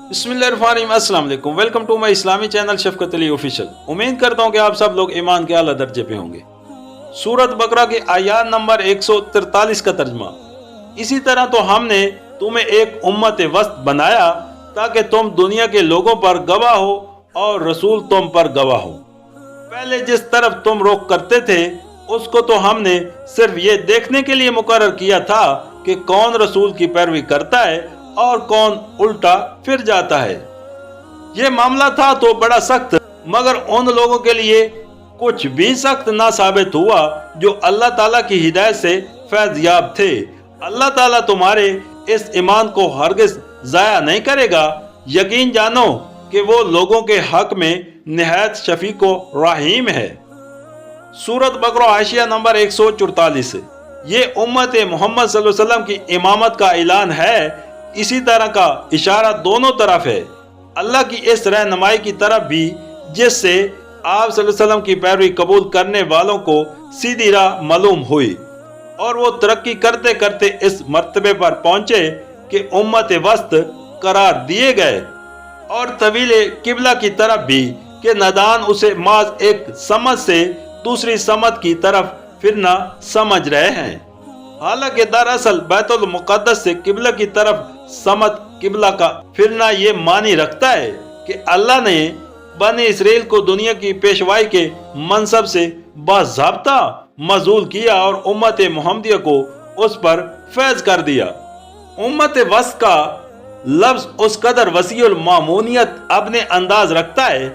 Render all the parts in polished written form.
बिस्मिल्लाहिर्रहमानिर्रहीम। अस्सलाम वालेकुम। वेलकम टू माय इस्लामी चैनल शफकत अली ऑफिशियल। उम्मीद करता हूँ कि आप सब लोग ईमान के आला दर्जे पे होंगे। सूरत बकरा की आयत नंबर 143 का तर्जमा। इसी तरह तो हमने तुम्हें एक उम्मत वस्त बनाया ताकि तुम दुनिया के लोगों पर गवाह हो और रसूल तुम पर गवाह हो। पहले जिस तरफ तुम रुख करते थे उसको तो हमने सिर्फ ये देखने के लिए मुकर्रर किया था कि कौन रसूल की पैरवी करता है और कौन उल्टा फिर जाता है। ये मामला था तो बड़ा सख्त, मगर उन लोगों के लिए कुछ भी सख्त ना साबित हुआ जो अल्लाह ताला की हिदायत से फैज़याब थे। अल्लाह ताला तुम्हारे इस ईमान को हरगिज़ ज़ाया नहीं करेगा। यकीन जानो कि वो लोगों के हक में निहायत शफीक व रहीम है। सूरत बकरा हाशिया नंबर 144। ये उम्मत मोहम्मद सल्लल्लाहु अलैहि वसल्लम की इमामत का ऐलान है। इसी तरह का इशारा दोनों तरफ है, अल्लाह की इस रहनुमाई की तरफ भी जिससे आप सल्लल्लाहु अलैहि वसल्लम की पैरवी कबूल करने वालों को सीधी राह मालूम हुई और वो तरक्की करते करते इस मर्तबे पर पहुंचे कि उम्मत वस्त करार दिए गए और तवीले किबला की तरफ भी कि नादान उसे माज एक समझ से दूसरी समझ की तरफ फिरना समझ रहे हैं। हालांकि दरअसल बैतुल मुक़द्दस से किबला की तरफ समझ किबला का फिरना ये मानी रखता है कि अल्लाह ने बनी इसराइल को दुनिया की पेशवाई के मनसब से बाज़ाब्ता मजूल किया और उम्मत मोहम्मदिया को उस पर फैज कर दिया। उम्मत वस्त का लफ्ज उस कदर वसीउल मामूनियत अपने अंदाज रखता है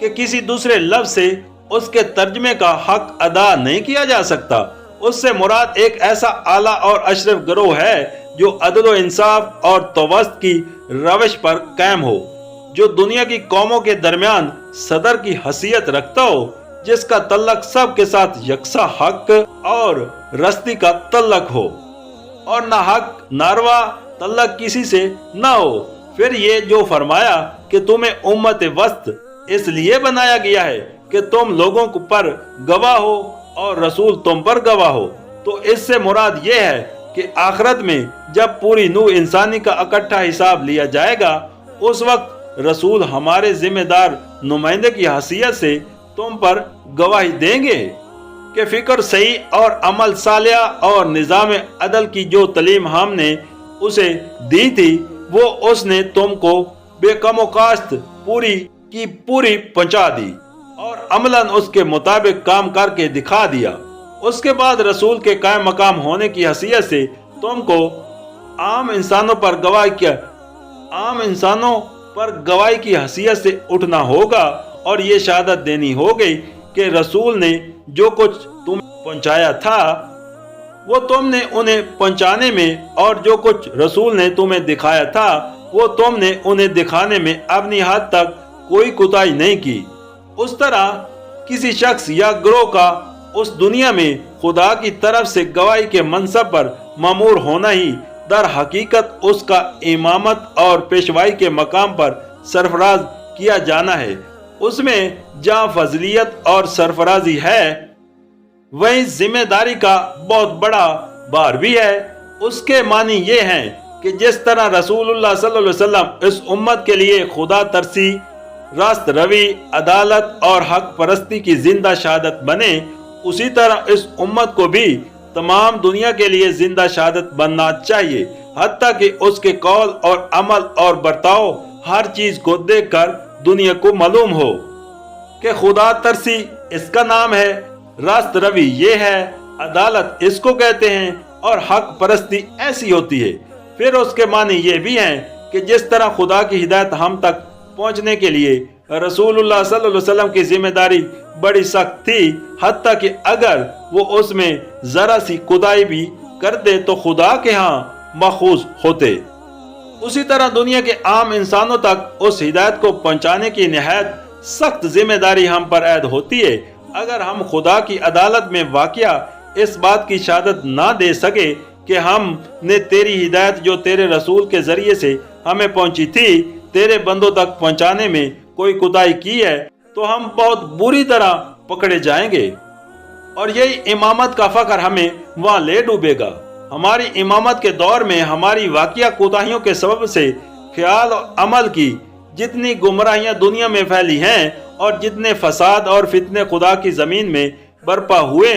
कि किसी दूसरे लफ्ज से उसके तर्जमे का हक अदा नहीं किया जा सकता। उससे मुराद एक ऐसा आला और अशरफ गिरोह है जो अदल व इंसाफ और तवस्त की रविश पर कायम हो, जो दुनिया की कौमों के दरमियान सदर की हैसियत रखता हो, जिसका तल्लक सब के साथ यकसा हक और रस्ती का तल्लक हो और ना हक नारवा तल्लक किसी से ना हो। फिर ये जो फरमाया कि तुम्हें उम्मत वस्त इसलिए बनाया गया है कि तुम लोगों पर गवाह हो और रसूल तुम पर गवाह हो, तो इससे मुराद ये है कि आखिरत में जब पूरी नूह इंसानी का इकट्ठा हिसाब लिया जाएगा उस वक्त रसूल हमारे जिम्मेदार नुमाइंदे की हैसियत से तुम पर गवाही देंगे कि फिक्र सही और अमल सालिया और निज़ाम अदल की जो तलीम हमने उसे दी थी वो उसने तुमको बेकमो काश्त पूरी की पूरी पहुंचा दी और अमलन उसके मुताबिक काम करके दिखा दिया। उसके बाद रसूल के कायम मकाम होने की हैसियत से तुमको आम इंसानों पर गवाही की हैसियत से उठना होगा और ये शहादत देनी होगी कि रसूल ने जो कुछ तुम पहुंचाया था वो तुमने उन्हें पहुंचाने में और जो कुछ रसूल ने तुम्हें दिखाया था वो तुमने उन्हें दिखाने में अपनी हद तक कोई कोताही नहीं की। उस तरह किसी शख्स या ग्रोह का उस दुनिया में खुदा की तरफ से गवाही के मनसब पर मामूर होना ही दर हकीकत उसका इमामत और पेशवाई के मकाम पर सरफराज किया जाना है। उसमें जहाँ फजलियत और सरफराजी है वहीं जिम्मेदारी का बहुत बड़ा भार भी है। उसके मानी ये हैं कि जिस तरह रसूलुल्लाह सल्लल्लाहु अलैहि वसल्लम इस उम्मत के लिए खुदा तरसी, रास्त रवी, अदालत और हक परस्ती की जिंदा शहादत बने, उसी तरह इस उम्मत को भी तमाम दुनिया के लिए जिंदा शहादत बनना चाहिए, हत्ता कि उसके कौल और अमल और बर्ताव हर चीज को देखकर दुनिया को मालूम हो कि खुदा तरसी इसका नाम है, रास्त रवी ये है, अदालत इसको कहते हैं और हक परस्ती ऐसी होती है। फिर उसके मानी ये भी हैं कि जिस तरह खुदा की हिदायत हम तक पहुंचने के लिए रसूलुल्लाह सल्लल्लाहु अलैहि वसल्लम की जिम्मेदारी बड़ी सख्त थी, हत्ता कि अगर वो उसमें जरा सी खुदाई भी कर दे तो खुदा के यहाँ मखूज होते। उसी तरह दुनिया के आम इंसानों तक उस हिदायत को पहुंचाने की निहायत सख्त जिम्मेदारी हम पर ऐद होती है। अगर हम खुदा की अदालत में वाक़या इस बात की शहादत ना दे सके कि हमने तेरी हिदायत जो तेरे रसूल के जरिए से हमें पहुंची थी तेरे बंदों तक पहुंचाने में कोई कोताही की है तो हम बहुत बुरी तरह पकड़े जाएंगे और यही इमामत का फख्र हमें वहां ले डूबेगा। हमारी इमामत के दौर में हमारी वाक़या कोताहियों के सबब से ख्याल और अमल की जितनी गुमराहियां दुनिया में फैली हैं और जितने फसाद और फितने खुदा की जमीन में बर्पा हुए,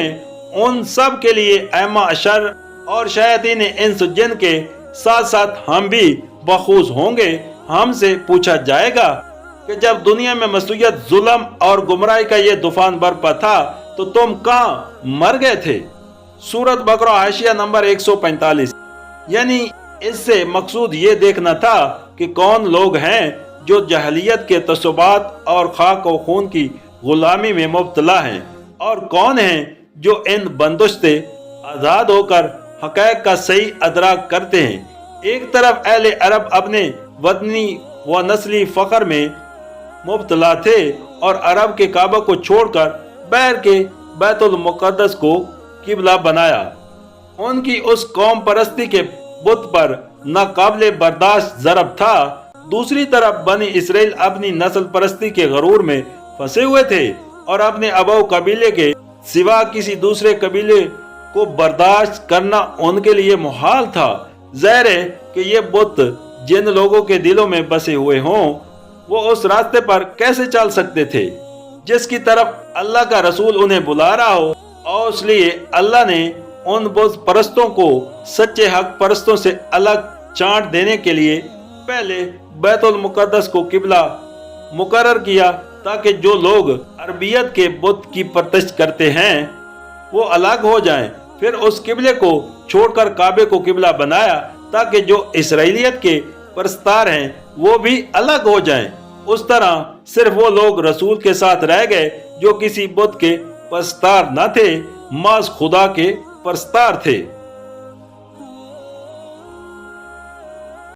उन सब के लिए ऐमा अशर और शयातीन इंस जिन के साथ साथ हम भी बखूज होंगे। हमसे पूछा जाएगा कि जब दुनिया में मसूयत, जुल्म और गुमराही का ये तूफान बर्पा था तो तुम कहाँ मर गए थे। सूरत बकरा हाशिया नंबर 145। यानी इससे मकसूद ये देखना था कि कौन लोग हैं जो जहलियत के तसुबात और खाक और खून की गुलामी में मुब्तला हैं, और कौन हैं जो इन बंदिश से आज़ाद होकर हक़ाइक़ का सही अदराक करते हैं। एक तरफ अहले अरब अपने वतनी व नस्ली फ़ख्र में मुब्तला थे और अरब के काबा को छोड़कर बैर के बैतुल मुक़द्दस को किबला बनाया। उनकी उस कौम परस्ती के बुत पर नाकाबिले बर्दाश्त ज़रब था। दूसरी तरफ बनी इसराइल अपनी नस्ल परस्ती के गरूर में फंसे हुए थे और अपने अबू कबीले के सिवा किसी दूसरे कबीले को बर्दाश्त करना उनके लिए मुहाल था। ज़ाहिर है कि ये बुत जिन लोगों के दिलों में बसे हुए हों, वो उस रास्ते पर कैसे चल सकते थे जिसकी तरफ अल्लाह का रसूल उन्हें बुला रहा हो। और इसलिए अल्लाह ने उन बुत परस्तों को सच्चे हक परस्तों से अलग चांट देने के लिए पहले बैतुल मुक़द्दस को किबला मुकर्रर किया, ताकि जो लोग अरबियत के बुत की परस्त करते हैं वो अलग हो जाएं। फिर उस किबले को छोड़कर काबे को किबला बनाया, ताकि जो इसराइलियत के परस्तार हैं वो भी अलग हो जाएं। उस तरह सिर्फ वो लोग रसूल के साथ रह गए जो किसी बुत के परस्तार न थे, माज़ खुदा के परस्तार थे।